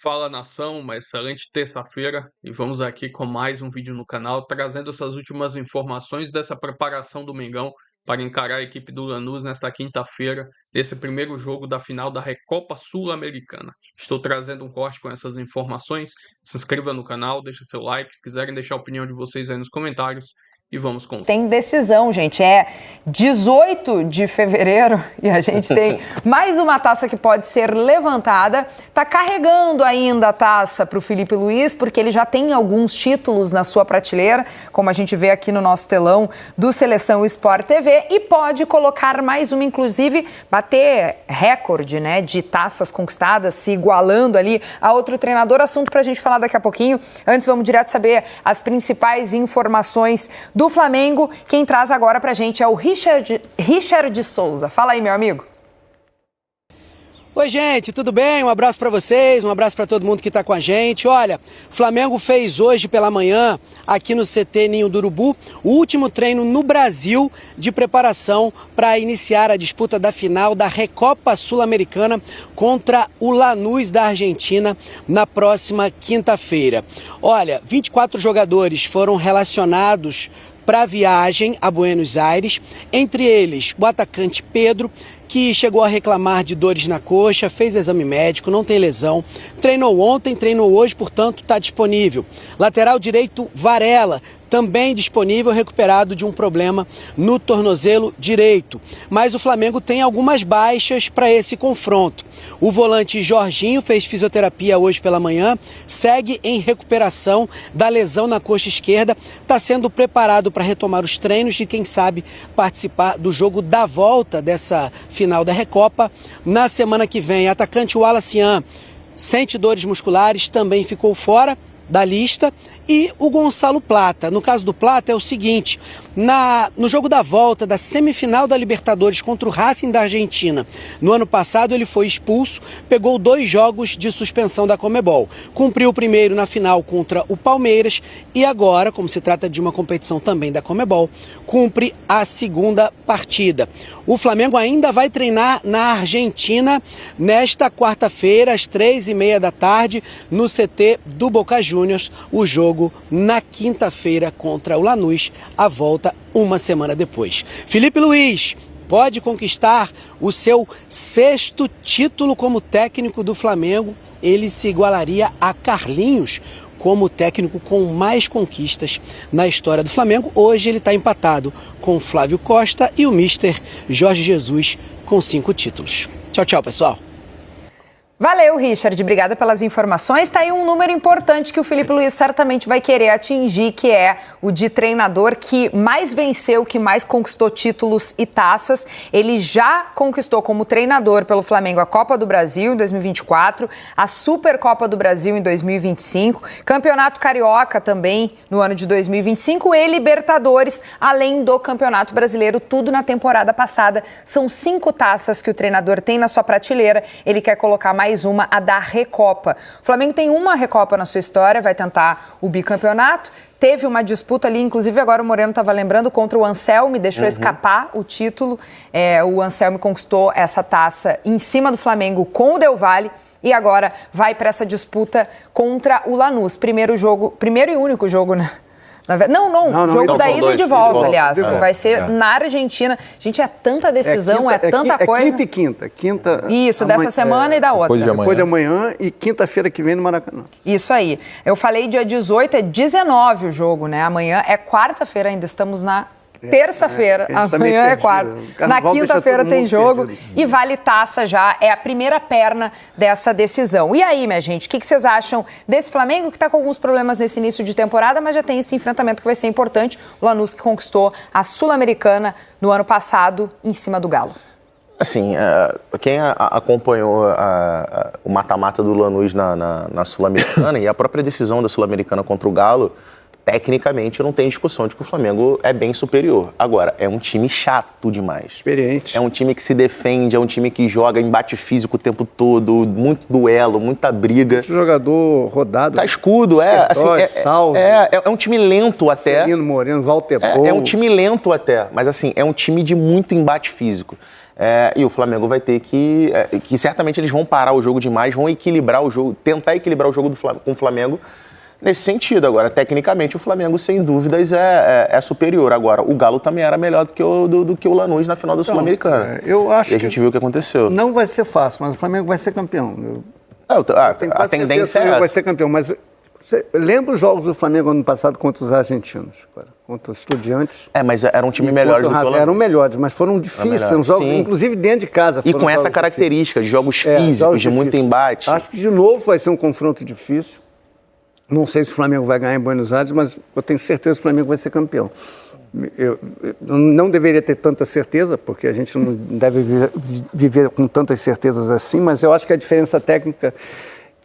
Fala nação, uma excelente terça-feira e vamos aqui com mais um vídeo no canal trazendo essas últimas informações dessa preparação do Mengão para encarar a equipe do Lanús nesta quinta-feira, nesse primeiro jogo da final da Recopa Sul-Americana. Estou trazendo um corte com essas informações, se inscreva no canal, deixe seu like, se quiserem deixar a opinião de vocês aí nos comentários. E vamos com... Tem decisão, gente. É 18 de fevereiro e a gente tem mais uma taça que pode ser levantada. Tá carregando ainda a taça para o Filipe Luiz, porque ele já tem alguns títulos na sua prateleira, como a gente vê aqui no nosso telão do Seleção Sport TV, e pode colocar mais uma, inclusive bater recorde, né, de taças conquistadas, se igualando ali a outro treinador. Assunto para a gente falar daqui a pouquinho. Antes, vamos direto saber as principais informações do Flamengo. Quem traz agora pra gente é o Richard Souza. Fala aí, meu amigo. Oi, gente, tudo bem? Um abraço para vocês, um abraço para todo mundo que está com a gente. Olha, o Flamengo fez hoje pela manhã, aqui no CT Ninho do Urubu, o último treino no Brasil de preparação para iniciar a disputa da final da Recopa Sul-Americana contra o Lanús da Argentina na próxima quinta-feira. Olha, 24 jogadores foram relacionados para a viagem a Buenos Aires, entre eles o atacante Pedro, que chegou a reclamar de dores na coxa, fez exame médico, não tem lesão, treinou ontem, treinou hoje, portanto está disponível. Lateral direito Varela, também disponível, recuperado de um problema no tornozelo direito. Mas o Flamengo tem algumas baixas para esse confronto. O volante Jorginho fez fisioterapia hoje pela manhã, segue em recuperação da lesão na coxa esquerda, está sendo preparado para retomar os treinos e, quem sabe, participar do jogo da volta dessa final da Recopa na semana que vem. Atacante Wallace Ian sente dores musculares, também ficou fora da lista. E o Gonçalo Plata. No caso do Plata é o seguinte, no jogo da volta da semifinal da Libertadores contra o Racing da Argentina, no ano passado ele foi expulso, pegou 2 jogos de suspensão da Conmebol. Cumpriu o primeiro na final contra o Palmeiras e agora, como se trata de uma competição também da Conmebol, cumpre a segunda partida. O Flamengo ainda vai treinar na Argentina nesta quarta-feira, às 3h30 da tarde, no CT do Boca Juniors, o jogo na quinta-feira contra o Lanús, a volta uma semana depois. Filipe Luiz pode conquistar o seu 6º título como técnico do Flamengo. Ele se igualaria a Carlinhos como técnico com mais conquistas na história do Flamengo. Hoje ele está empatado com Flávio Costa e o mister Jorge Jesus com 5 títulos. Tchau, tchau, pessoal. Valeu, Richard. Obrigada pelas informações. Está aí um número importante que o Filipe Luiz certamente vai querer atingir, que é o de treinador que mais venceu, que mais conquistou títulos e taças. Ele já conquistou como treinador pelo Flamengo a Copa do Brasil em 2024, a Supercopa do Brasil em 2025, Campeonato Carioca também no ano de 2025 e Libertadores, além do Campeonato Brasileiro, tudo na temporada passada. São 5 taças que o treinador tem na sua prateleira. Ele quer colocar mais uma, a da Recopa. O Flamengo tem uma Recopa na sua história, vai tentar o bicampeonato. Teve uma disputa ali, inclusive agora o Moreno estava lembrando, contra o Anselmi, deixou escapar o título. O Anselmi conquistou essa taça em cima do Flamengo com o Del Valle e agora vai para essa disputa contra o Lanús. Primeiro e único jogo, né? Não, jogo da ida e de volta, aliás. Vai ser na Argentina. Gente, é tanta decisão, é tanta coisa. É quinta e quinta. Isso, dessa semana e da outra. Depois de amanhã e quinta-feira que vem no Maracanã. Isso aí. Eu falei dia 18, é 19 o jogo, né? Amanhã é quarta-feira ainda, estamos na terça-feira, amanhã é quarta. Na quinta-feira tem jogo e vale taça já, é a primeira perna dessa decisão. E aí, minha gente, o que vocês acham desse Flamengo que está com alguns problemas nesse início de temporada, mas já tem esse enfrentamento que vai ser importante, o Lanús que conquistou a Sul-Americana no ano passado em cima do Galo? Assim, quem acompanhou o mata-mata do Lanús na Sul-Americana e a própria decisão da Sul-Americana contra o Galo, tecnicamente não tem discussão de que o Flamengo é bem superior. Agora, é um time chato demais. Experiente. É um time que se defende, é um time que joga embate físico o tempo todo, muito duelo, muita briga. Muito jogador rodado. Tá escudo, Salve. É um time lento até. Celino Moreno, Walter Bol. É um time lento até, mas assim, é um time de muito embate físico. E o Flamengo vai ter que certamente eles vão parar o jogo demais, vão equilibrar o jogo, tentar equilibrar o jogo com o Flamengo nesse sentido. Agora, tecnicamente, o Flamengo, sem dúvidas, é superior. Agora, o Galo também era melhor do que o Lanús na final da Sul-Americana. Eu acho e a gente viu o que aconteceu. Não vai ser fácil, mas o Flamengo vai ser campeão. A tendência é essa. Vai ser campeão, mas você lembra os jogos do Flamengo ano passado contra os argentinos? Contra os Estudiantes? Mas eram um time melhores do que o Lanús. Eram melhores, mas foram difíceis, são jogos, inclusive dentro de casa. E com essa característica de jogos físicos, de muito embate. Acho que de novo vai ser um confronto difícil. Não sei se o Flamengo vai ganhar em Buenos Aires, mas eu tenho certeza que o Flamengo vai ser campeão. Eu não deveria ter tanta certeza, porque a gente não deve viver com tantas certezas assim, mas eu acho que a diferença técnica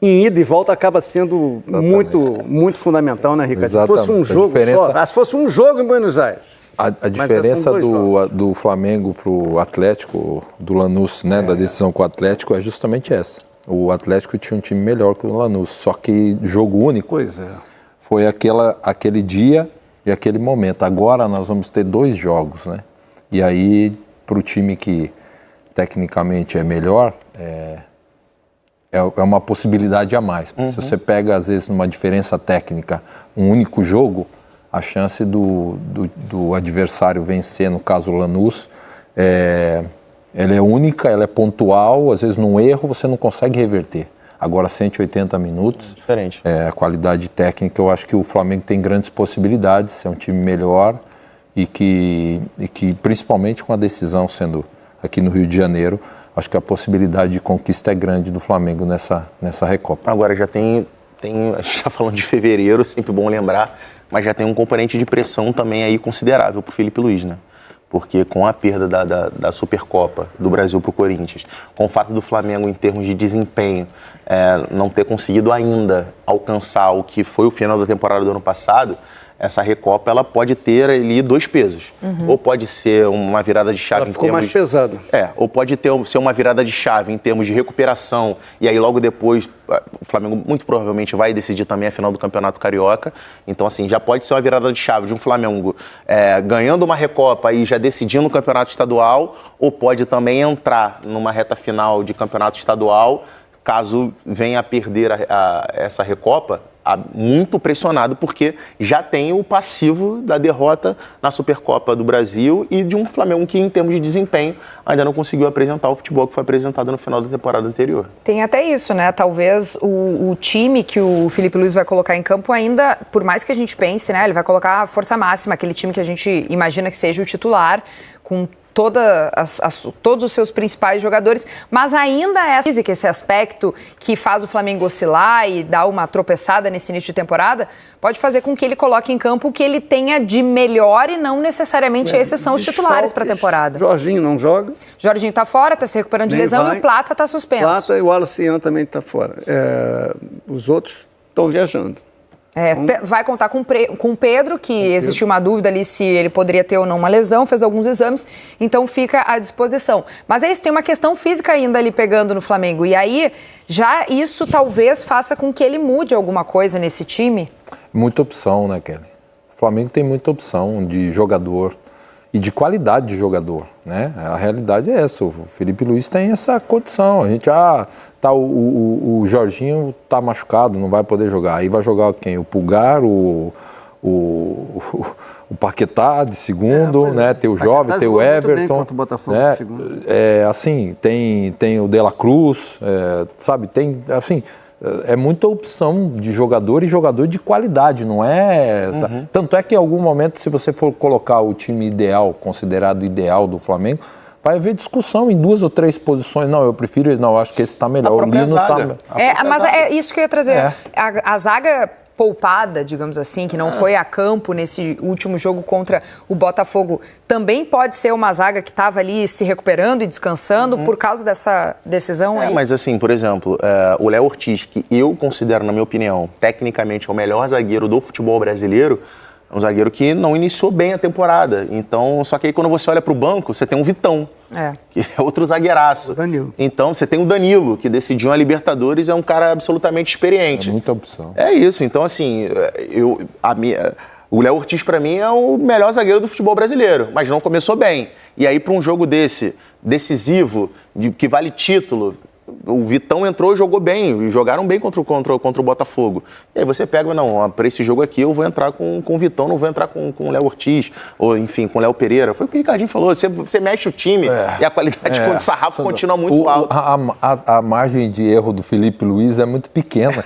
em ida e volta acaba sendo muito fundamental, né, Ricardo? Se fosse um jogo só, se fosse um jogo em Buenos Aires. A diferença do Flamengo para o Atlético, do Lanús, né, da decisão com o Atlético, é justamente essa. O Atlético tinha um time melhor que o Lanús, só que jogo único foi aquele dia e aquele momento. Agora nós vamos ter 2 jogos, né? E aí, para o time que tecnicamente é melhor, é uma possibilidade a mais. Se você pega, às vezes, numa diferença técnica, um único jogo, a chance do adversário vencer, no caso o Lanús, ela é única, ela é pontual, às vezes num erro você não consegue reverter. Agora 180 minutos, diferente. A qualidade técnica, eu acho que o Flamengo tem grandes possibilidades, é um time melhor e que principalmente com a decisão sendo aqui no Rio de Janeiro, acho que a possibilidade de conquista é grande do Flamengo nessa Recopa. Agora já tem a gente está falando de fevereiro, sempre bom lembrar, mas já tem um componente de pressão também aí considerável para o Filipe Luís, né? Porque com a perda da Supercopa do Brasil para o Corinthians, com o fato do Flamengo, em termos de desempenho, não ter conseguido ainda alcançar o que foi o final da temporada do ano passado, essa Recopa ela pode ter ali 2 pesos. Ou pode ser uma virada de chave. Ela ficou mais pesada. Ou pode ser uma virada de chave em termos de recuperação. E aí logo depois o Flamengo muito provavelmente vai decidir também a final do Campeonato Carioca. Então assim, já pode ser uma virada de chave de um Flamengo ganhando uma Recopa e já decidindo o Campeonato Estadual, ou pode também entrar numa reta final de Campeonato Estadual, caso venha a perder essa Recopa, muito pressionado, porque já tem o passivo da derrota na Supercopa do Brasil e de um Flamengo que, em termos de desempenho, ainda não conseguiu apresentar o futebol que foi apresentado no final da temporada anterior. Tem até isso, né? Talvez o time que o Filipe Luís vai colocar em campo ainda, por mais que a gente pense, né? Ele vai colocar a força máxima, aquele time que a gente imagina que seja o titular, com todos os seus principais jogadores, mas ainda esse aspecto que faz o Flamengo oscilar e dar uma tropeçada nesse início de temporada, pode fazer com que ele coloque em campo o que ele tenha de melhor e não necessariamente esses são os titulares para a temporada. Jorginho não joga. Jorginho está fora, está se recuperando de lesão e o Plata está suspenso. Plata e o Wallace também está fora. Os outros estão viajando. Vai contar com o Pedro, que existiu uma dúvida ali se ele poderia ter ou não uma lesão, fez alguns exames, então fica à disposição. Mas é isso, tem uma questão física ainda ali pegando no Flamengo, e aí já isso talvez faça com que ele mude alguma coisa nesse time? Muita opção, né, Kelly? O Flamengo tem muita opção de jogador e de qualidade de jogador, né? A realidade é essa, o Filipe Luís tem essa condição, a gente o Jorginho tá machucado, não vai poder jogar. Aí vai jogar quem? O Pulgar, o Paquetá de segundo, né? Tem o Jovem, tem o Everton. O Botafogo né? de segundo. Assim, tem o De La Cruz, sabe? Tem, assim, é muita opção de jogador e jogador de qualidade, não é? Tanto é que em algum momento, se você for colocar o time ideal, considerado ideal do Flamengo, vai haver discussão em 2 ou 3 posições. Não, eu prefiro esse, não, eu acho que esse está melhor. O Lino está... mas é isso que eu ia trazer. A zaga poupada, digamos assim, que não foi a campo nesse último jogo contra o Botafogo, também pode ser uma zaga que estava ali se recuperando e descansando por causa dessa decisão aí? Mas assim, por exemplo, o Léo Ortiz, que eu considero, na minha opinião, tecnicamente o melhor zagueiro do futebol brasileiro, é um zagueiro que não iniciou bem a temporada. Então, só que aí quando você olha para o banco, você tem um Vitão, que é outro zagueiraço. Danilo. Então, você tem o Danilo, que decidiu a Libertadores, é um cara absolutamente experiente. É muita opção. É isso. Então, assim, O Léo Ortiz, para mim, é o melhor zagueiro do futebol brasileiro, mas não começou bem. E aí, para um jogo decisivo, que vale título, o Vitão entrou e jogou bem, jogaram bem contra o Botafogo. E aí você pega, não, para esse jogo aqui eu vou entrar com o Vitão, não vou entrar com o Léo Ortiz, ou enfim, com o Léo Pereira. Foi o que o Ricardinho falou, você mexe o time e a qualidade de sarrafo continua muito alta. A margem de erro do Felipe Luiz é muito pequena.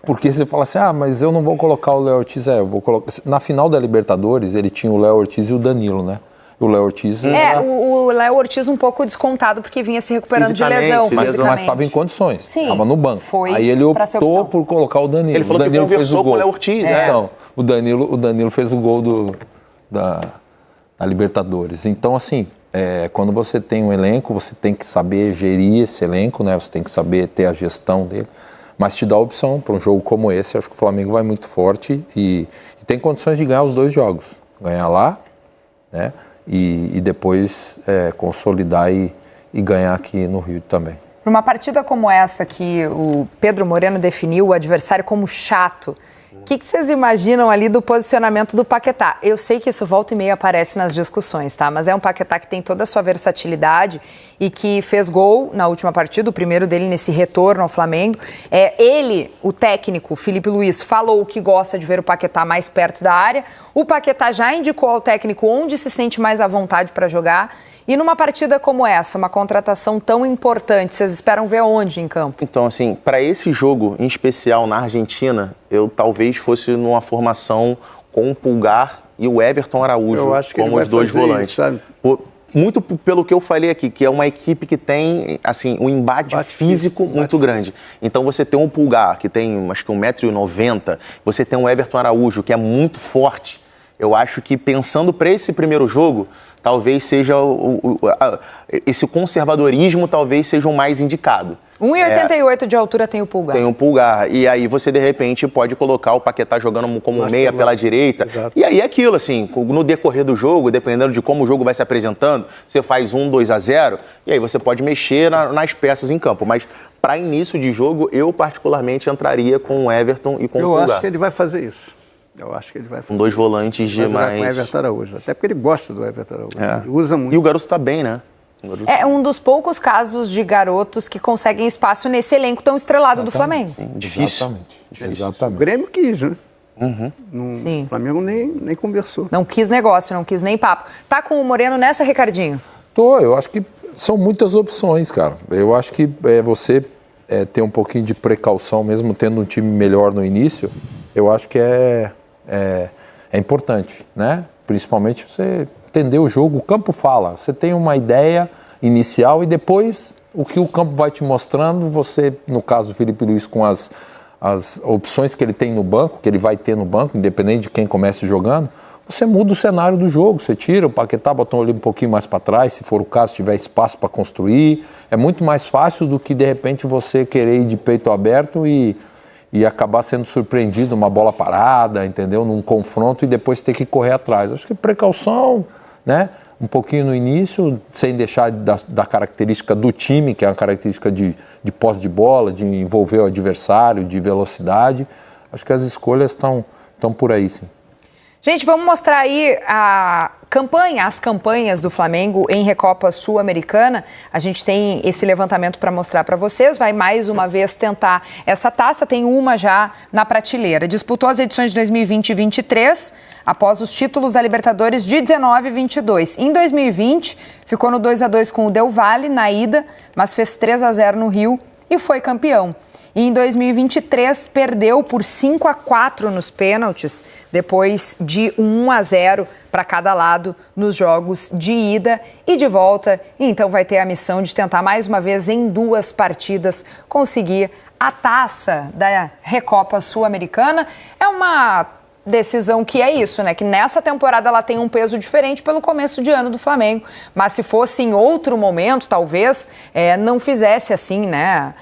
Porque você fala assim, mas eu não vou colocar o Léo Ortiz. Eu vou colocar. Na final da Libertadores, ele tinha o Léo Ortiz e o Danilo, né? O Léo Ortiz... o Léo Ortiz um pouco descontado, porque vinha se recuperando de lesão. Mas estava em condições. Sim. Estava no banco. Aí ele optou por colocar o Danilo. Ele falou que conversou com o Léo Ortiz. Então, o Danilo fez o gol da Libertadores. Então, assim, quando você tem um elenco, você tem que saber gerir esse elenco, né? Você tem que saber ter a gestão dele. Mas te dá a opção para um jogo como esse. Acho que o Flamengo vai muito forte e tem condições de ganhar os 2 jogos. Ganhar lá, né? E depois consolidar e ganhar aqui no Rio também. Numa partida como essa, que o Pedro Moreno definiu o adversário como chato, o que vocês imaginam ali do posicionamento do Paquetá? Eu sei que isso volta e meia aparece nas discussões, tá? Mas é um Paquetá que tem toda a sua versatilidade e que fez gol na última partida, o primeiro dele nesse retorno ao Flamengo. Ele, o técnico, Felipe Luiz, falou que gosta de ver o Paquetá mais perto da área. O Paquetá já indicou ao técnico onde se sente mais à vontade para jogar. E numa partida como essa, uma contratação tão importante, vocês esperam ver onde em campo? Então, assim, para esse jogo em especial na Argentina, eu talvez fosse numa formação com o Pulgar e o Everton Araújo como os 2 volantes. Isso, sabe? Muito pelo que eu falei aqui, que é uma equipe que tem, assim, um embate físico muito grande. Então você tem um Pulgar, que tem, acho que 1,90 m, você tem um Everton Araújo, que é muito forte. Eu acho que pensando para esse primeiro jogo, talvez seja esse conservadorismo talvez seja o mais indicado. 1,88 de altura tem o Pulgar. Tem o Pulgar. E aí você, de repente, pode colocar o Paquetá jogando como meia pela direita. Exato. E aí é aquilo, assim, no decorrer do jogo, dependendo de como o jogo vai se apresentando, você faz 2-0, e aí você pode mexer nas peças em campo. Mas para início de jogo, eu particularmente entraria com o Everton e com o Pulgar. Eu acho que ele vai fazer isso. Eu acho que ele vai fazer. Com 2 volantes de mais... com o Everton Araújo. Até porque ele gosta do Everton Araújo. Ele usa muito. E o garoto está bem, né? É um dos poucos casos de garotos que conseguem espaço nesse elenco tão estrelado do Flamengo. Sim, difícil. Exatamente. O Grêmio quis, né? Sim. O Flamengo nem conversou. Não quis negócio, não quis nem papo. Tá com o Moreno nessa, Ricardinho? Eu acho que são muitas opções, cara. Eu acho que você ter um pouquinho de precaução, mesmo tendo um time melhor no início, eu acho que é importante, né? Principalmente você entender o jogo, o campo fala, você tem uma ideia inicial e depois o que o campo vai te mostrando, você, no caso do Felipe Luiz, com as opções que ele tem no banco, que ele vai ter no banco, independente de quem comece jogando, você muda o cenário do jogo, você tira o Paquetá, bota ele um pouquinho mais para trás, se for o caso, tiver espaço para construir, é muito mais fácil do que de repente você querer ir de peito aberto e acabar sendo surpreendido numa bola parada, entendeu? Num confronto e depois ter que correr atrás. Acho que precaução, né? Um pouquinho no início, sem deixar da característica do time, que é a característica de posse de bola, de envolver o adversário, de velocidade. Acho que as escolhas estão por aí, sim. Gente, vamos mostrar aí as campanhas do Flamengo em Recopa Sul-Americana. A gente tem esse levantamento para mostrar para vocês. Vai mais uma vez tentar essa taça. Tem uma já na prateleira. Disputou as edições de 2020 e 2023, após os títulos da Libertadores de 19 e 22. Em 2020, ficou no 2-2 com o Del Valle na ida, mas fez 3-0 no Rio e foi campeão. E em 2023, perdeu por 5-4 nos pênaltis, depois de 1-0 para cada lado nos jogos de ida e de volta. E então vai ter a missão de tentar mais uma vez, em 2 partidas, conseguir a taça da Recopa Sul-Americana. É uma decisão que é isso, né? Que nessa temporada ela tem um peso diferente pelo começo de ano do Flamengo. Mas se fosse em outro momento, talvez não fizesse assim, né?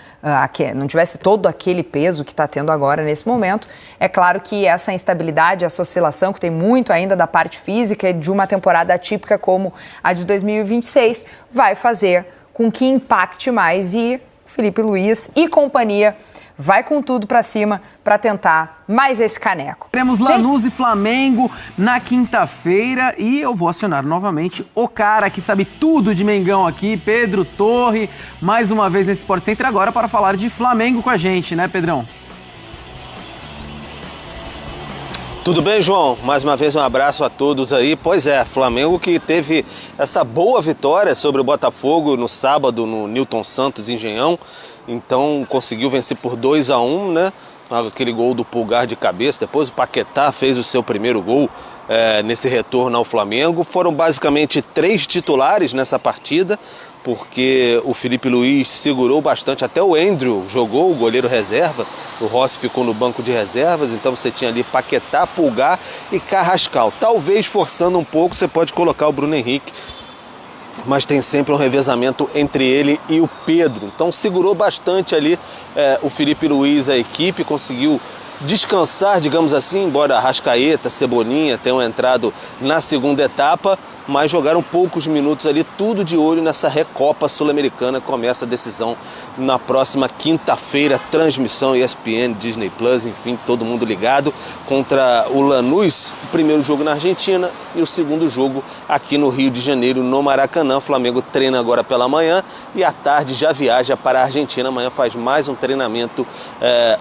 Não tivesse todo aquele peso que está tendo agora nesse momento. É claro que essa instabilidade, essa oscilação, que tem muito ainda da parte física de uma temporada atípica como a de 2026, vai fazer com que impacte mais e Felipe Luiz e companhia vai com tudo para cima para tentar mais esse caneco. Teremos Lanús e Flamengo na quinta-feira e eu vou acionar novamente o cara que sabe tudo de Mengão aqui, Pedro Torre, mais uma vez nesse Sport Center agora para falar de Flamengo com a gente, né, Pedrão? Tudo bem, João? Mais uma vez um abraço a todos aí. Pois é, Flamengo que teve essa boa vitória sobre o Botafogo no sábado no Newton Santos Engenhão. Então conseguiu vencer por 2-1, né? Aquele gol do Pulgar de cabeça. Depois o Paquetá fez o seu primeiro gol nesse retorno ao Flamengo. Foram basicamente 3 titulares nessa partida, porque o Felipe Luiz segurou bastante, até o Andrew jogou, o goleiro reserva, o Rossi ficou no banco de reservas, então você tinha ali Paquetá, Pulgar e Carrascal. Talvez forçando um pouco, você pode colocar o Bruno Henrique, mas tem sempre um revezamento entre ele e o Pedro. Então segurou bastante ali o Felipe Luiz, a equipe, conseguiu descansar, digamos assim, embora Arrascaeta, Cebolinha tenham entrado na segunda etapa, mas jogaram poucos minutos ali, tudo de olho nessa Recopa Sul-Americana. Começa a decisão na próxima quinta-feira, transmissão ESPN, Disney Plus, enfim, todo mundo ligado, contra o Lanús, o primeiro jogo na Argentina e o segundo jogo aqui no Rio de Janeiro, no Maracanã. O Flamengo treina agora pela manhã e à tarde já viaja para a Argentina. Amanhã faz mais um treinamento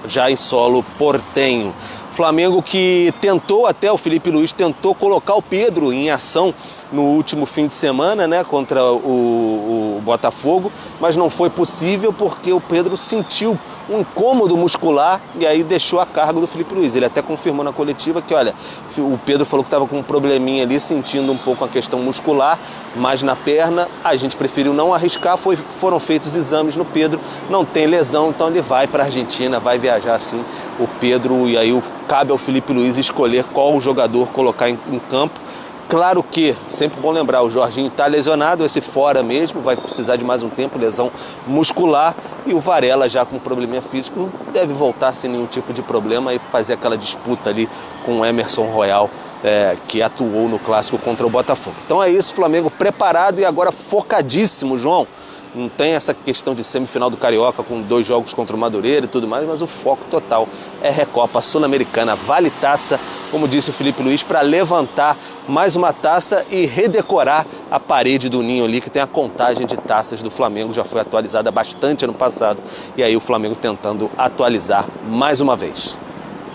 já em solo portenho. Flamengo que tentou, até o Felipe Luiz tentou colocar o Pedro em ação no último fim de semana, né, contra o Botafogo, mas não foi possível porque o Pedro sentiu um incômodo muscular e aí deixou a cargo do Felipe Luiz. Ele até confirmou na coletiva que, olha, o Pedro falou que estava com um probleminha ali, sentindo um pouco a questão muscular, mas na perna a gente preferiu não arriscar, foram feitos exames no Pedro, não tem lesão, então ele vai para a Argentina, vai viajar assim o Pedro, e aí cabe ao Felipe Luiz escolher qual jogador colocar em campo. Claro que, sempre bom lembrar, o Jorginho está lesionado, esse fora mesmo, vai precisar de mais um tempo, lesão muscular, e o Varela já com probleminha físico, deve voltar sem nenhum tipo de problema e fazer aquela disputa ali com o Emerson Royal, que atuou no clássico contra o Botafogo. Então é isso, Flamengo preparado e agora focadíssimo, João. Não tem essa questão de semifinal do Carioca com 2 jogos contra o Madureira e tudo mais, mas o foco total é Recopa Sul-Americana, vale taça, como disse o Felipe Luiz, para levantar mais uma taça e redecorar a parede do ninho ali, que tem a contagem de taças do Flamengo, já foi atualizada bastante ano passado, e aí o Flamengo tentando atualizar mais uma vez.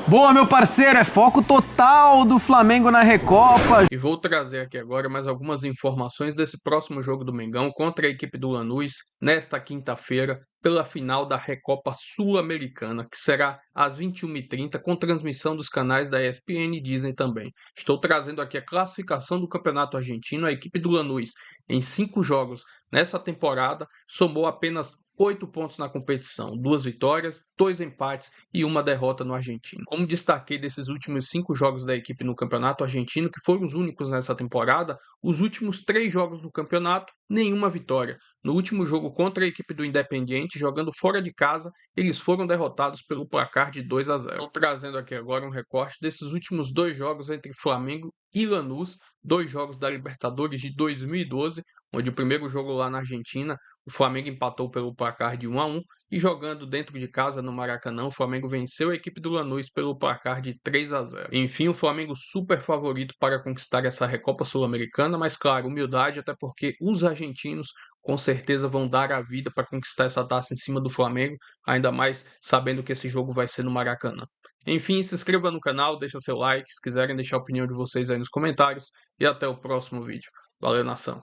Boa, meu parceiro, é foco total do Flamengo na Recopa. E vou trazer aqui agora mais algumas informações desse próximo jogo do Mengão contra a equipe do Lanús, nesta quinta-feira, pela final da Recopa Sul-Americana, que será às 21h30, com transmissão dos canais da ESPN e Disney também. Estou trazendo aqui a classificação do Campeonato Argentino. A equipe do Lanús, em 5 jogos nessa temporada, somou apenas 8 pontos na competição, 2 vitórias, 2 empates e 1 derrota no Argentino. Como destaquei desses últimos 5 jogos da equipe no Campeonato Argentino, que foram os únicos nessa temporada, os últimos 3 jogos do campeonato, nenhuma vitória. No último jogo contra a equipe do Independiente, jogando fora de casa, eles foram derrotados pelo placar de 2-0. Estou trazendo aqui agora um recorte desses últimos 2 jogos entre Flamengo e Lanús, 2 jogos da Libertadores de 2012, onde o primeiro jogo lá na Argentina, o Flamengo empatou pelo placar de 1-1, e jogando dentro de casa no Maracanã, o Flamengo venceu a equipe do Lanús pelo placar de 3-0. Enfim, o Flamengo super favorito para conquistar essa Recopa Sul-Americana, mas claro, humildade, até porque os argentinos com certeza vão dar a vida para conquistar essa taça em cima do Flamengo, ainda mais sabendo que esse jogo vai ser no Maracanã. Enfim, se inscreva no canal, deixa seu like, se quiserem deixar a opinião de vocês aí nos comentários, e até o próximo vídeo. Valeu, nação!